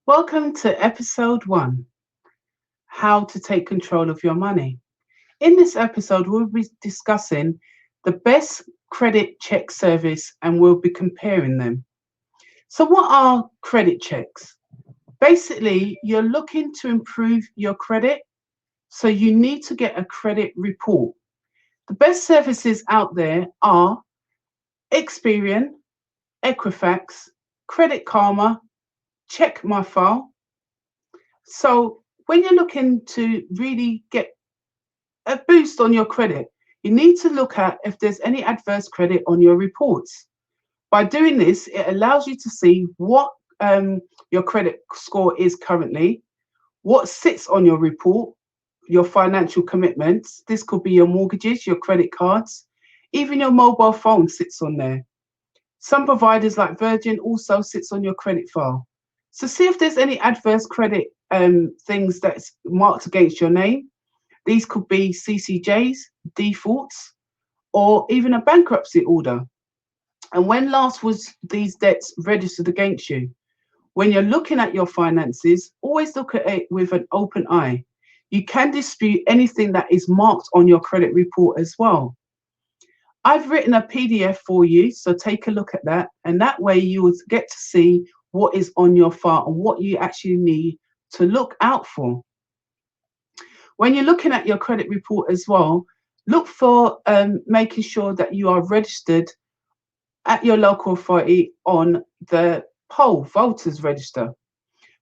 Welcome to episode 1, How to Take Control of Your Money. In this episode, we'll be discussing the best credit check service and we'll be comparing them. So, what are credit checks? Basically, you're looking to improve your credit, so you need to get a credit report. The best services out there are Experian, Equifax, Credit Karma, Check My File. So when you're looking to really get a boost on your credit, you need to look at if there's any adverse credit on your reports. By doing this, it allows you to see what your credit score is currently, what sits on your report, your financial commitments. This could be your mortgages, your credit cards, even your mobile phone sits on there. Some providers like Virgin also sits on your credit file. So see if there's any adverse credit things that's marked against your name. These could be CCJs, defaults, or even a bankruptcy order. And when last was these debts registered against you? When you're looking at your finances, always look at it with an open eye. You can dispute anything that is marked on your credit report as well. I've written a PDF for you, so take a look at that. And that way you will get to see what is on your file and what you actually need to look out for. When you're looking at your credit report as well, look for making sure that you are registered at your local authority on the poll voters register,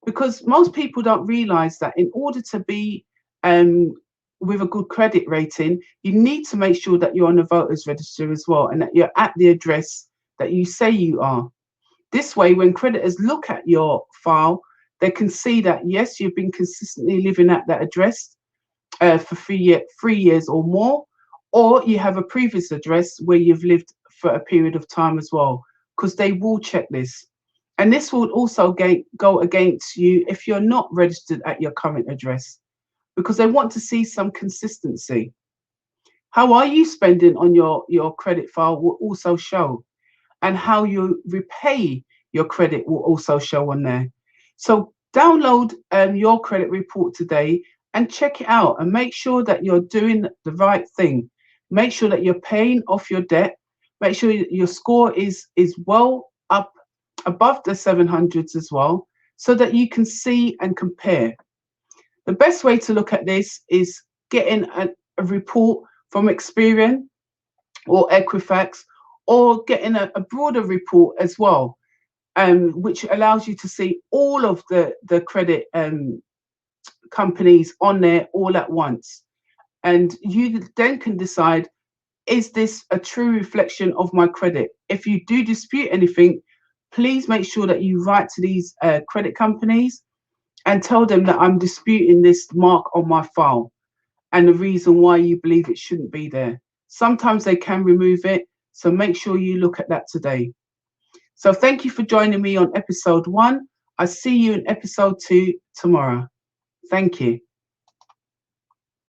because most people don't realize that in order to be with a good credit rating, you need to make sure that you're on the voters register as well and that you're at the address that you say you are. This way, when creditors look at your file, they can see that yes, you've been consistently living at that address for 3 years or more, or you have a previous address where you've lived for a period of time as well, because they will check this. And this will also go against you if you're not registered at your current address, because they want to see some consistency. How are you spending on your credit file will also show, and how you repay your credit will also show on there. So download your credit report today and check it out and make sure that you're doing the right thing. Make sure that you're paying off your debt. Make sure your score is well up above the 700s as well, so that you can see and compare. The best way to look at this is getting a report from Experian or Equifax, or getting a broader report as well, which allows you to see all of the credit companies on there all at once. And you then can decide, is this a true reflection of my credit? If you do dispute anything, please make sure that you write to these credit companies and tell them that I'm disputing this mark on my file and the reason why you believe it shouldn't be there. Sometimes they can remove it, so make sure you look at that today. So thank you for joining me on episode 1. I see you in episode 2 tomorrow. Thank you.